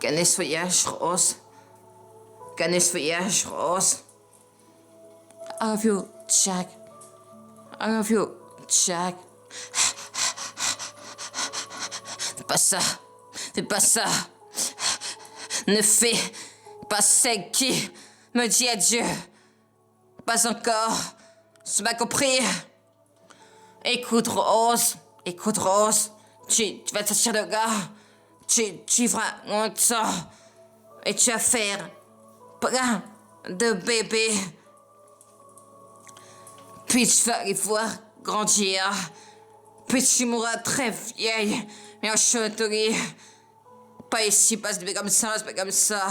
Canis voyage rose. Canis voyage rose. I love you, Jack. I love you, Jack. Fais pas ça. Fais pas ça. Ne fais pas celle qui me dit adieu. Pas encore. Tu m'as compris. Écoute, Rose. Écoute, Rose. Tu vas te sortir de là. Tu feras longtemps. Et tu vas faire plein de bébés. Puis tu vas les voir grandir. Puis tu mourras très vieille. Mais en chauderie. Pas ici, pas comme ça, c'est pas comme ça.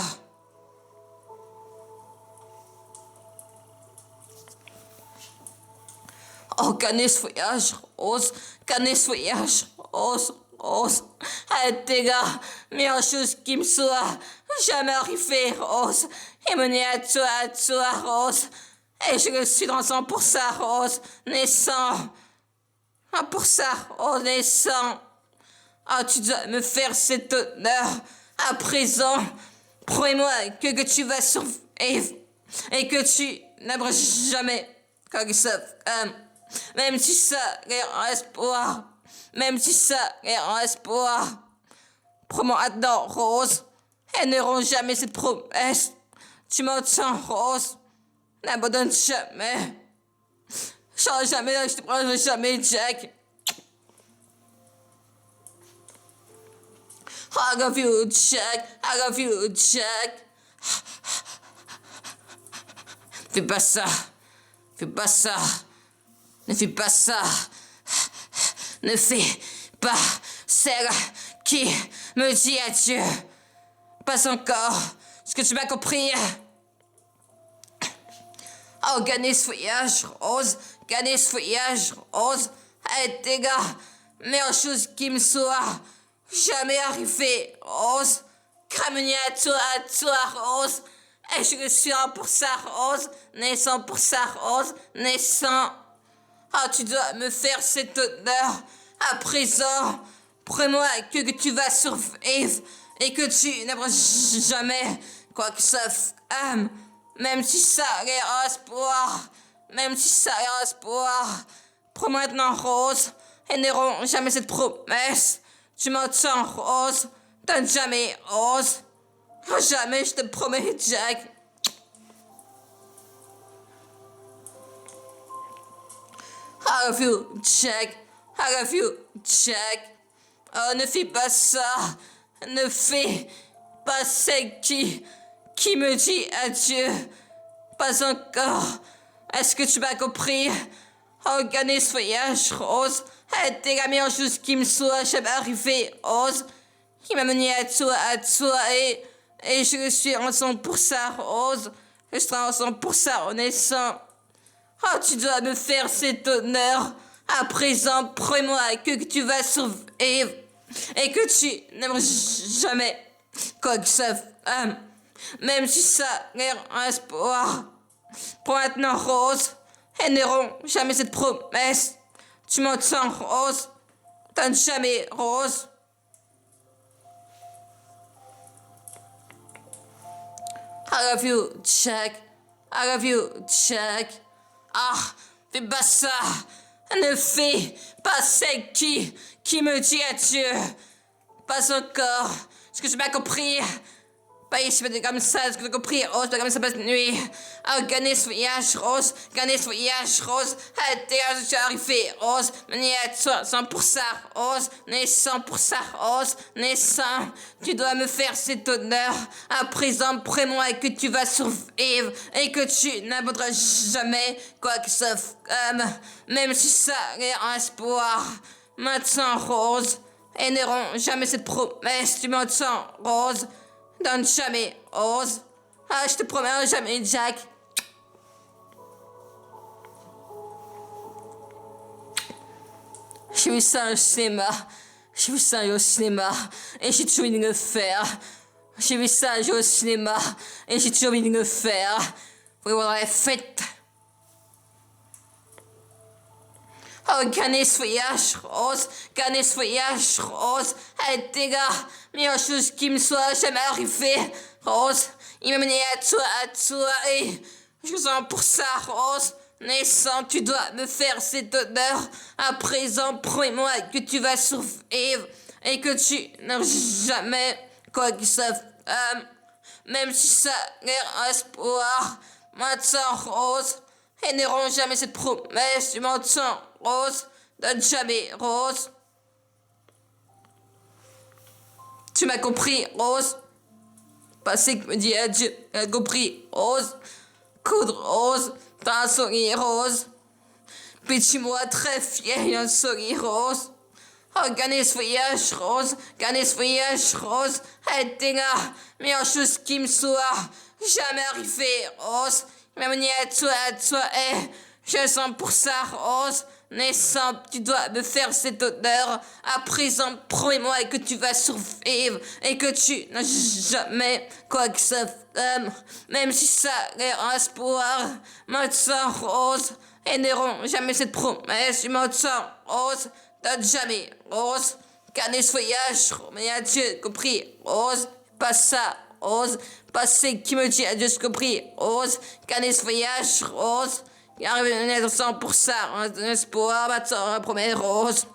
Oh, Canis voyage, Rose. Canis voyage, Rose, Rose. Arrêtez là, mais en chose qui me soit jamais arrivée, Rose. Et mener à toi, Rose. Et je le suis dans 100%, Rose. Naissant. 1%, Rose, naissant. Ah, tu dois me faire cet honneur. À présent, promets-moi que tu vas survivre. Et que tu n'aimeras jamais comme ça. Même si ça est en espoir. Même si ça est en espoir. Prends-moi maintenant, Rose. Elles n'auront jamais cette promesse. Tu m'entends, Rose? N'abandonne jamais. Change jamais, je te prends jamais, Jack. I love you, Jack. I love you, Jack. Fais pas ça. Fais pas ça. Ne fais pas ça. Ne fais pas celle qui me dit adieu. Pas encore. Est-ce que tu m'as compris? Oh, Canis voyage, Rose. Canis voyage, Rose. Arrêtez là. Mais en chose qui me soit jamais arrivée, Rose. Cramener à toi, Rose. Et je le suis pour ça, Rose. Naissant pour ça, Rose. Naissant. Ah, tu dois me faire cet honneur. À présent, promets-moi que tu vas survivre et que tu n'aimeras jamais quoi que ça même si ça est un espoir. Même si ça est un espoir. Promets maintenant, Rose. Elles n'auront jamais cette promesse. Tu m'entends, Rose? Donne jamais, Rose. Jamais, je te promets, Jack. I love you, Jack. I love you, Jack. Oh, ne fais pas ça. Ne fais pas celle qui me dit adieu. Pas encore. Est-ce que tu m'as compris? Oh, Canis voyage, Rose. T'es la meilleure chose qui me soit jamais arrivée, Rose. Qui m'a mené à toi, et je le suis en 100%, Rose. Je serai en 100% renaissant. Oh, tu dois me faire cet honneur. À présent, promets-moi que tu vas survivre. Et que tu n'aimeras jamais quoi que ça même si ça est un espoir. Pour maintenant, Rose. Elles n'auront jamais cette promesse. Tu m'entends, Rose? Donne jamais, Rose. I love you, Jack. I love you, Jack. Ah, fais pas ça. Ne fais pas celle qui me dit adieu. Pas encore. Est-ce que tu m'as compris? Pas ici, pas comme ça. Est-ce que tu as compris? Rose, pas comme ça, pas cette nuit. Oh, Canis voyage, Rose. Canis voyage, Rose. Arrêtez, je suis arrivé, Rose. Mené à toi, 100%, Rose. Né 100%, Rose. Naissant. Tu dois me faire cet honneur. À présent, prends-moi que tu vas survivre. Et que tu n'abandonneras jamais quoi que ça même si ça est un espoir. Maintenant, Rose. Elles n'auront jamais cette promesse. Tu m'entends, Rose? Donne jamais, Rose. Ah, je te promets jamais, Jack. J'ai vu ça au cinéma. J'ai vu ça au cinéma. Et j'ai toujours envie de le faire. J'ai vu ça au cinéma. Et j'ai toujours envie de le faire. Vous voir dans la fête. Oh, gagner ce voyage rose, gagner ce voyage rose. Hey, les gars, meilleure chose qui me soit jamais arrivée, Rose. Il m'a mené à toi, et je vous en pour ça, Rose. Naissant, tu dois me faire cet honneur. À présent, promets-moi que tu vas survivre et que tu n'as jamais quoi que ça même si ça l'air espoir. Maintenant, Rose, et n'auront jamais cette promesse. Tu m'entends, Rose? Donne jamais, Rose. Tu m'as compris, Rose? Passé que me dit adieu, elle a compris, Rose. Coudre, Rose. T'as un sourire, Rose. Puis-tu-moi très fier, un sourire, Rose. Oh, gagnez ce voyage, Rose. Gagnez ce voyage, Rose. Hey, t'es là. Meilleure chose qui me soit jamais arrivée, Rose. Il m'a mené à toi, hey. Je sens pour ça, Rose. Naissant, tu dois me faire cet honneur. À présent, promets-moi que tu vas survivre et que tu n'as jamais quoi que ça même si ça l'air un espoir. Maintenant, Rose, et n'auront jamais cette promesse. Tu m'entends, Rose? Donne jamais, Rose. Gagner ce voyage, mais adieu, compris, Rose. Pas ça, Rose. Passé qui me dit adieu, compris, Rose. Gagner ce voyage, Rose. Il arrive à 100% pour ça, un espoir, maintenant, promets, Rose.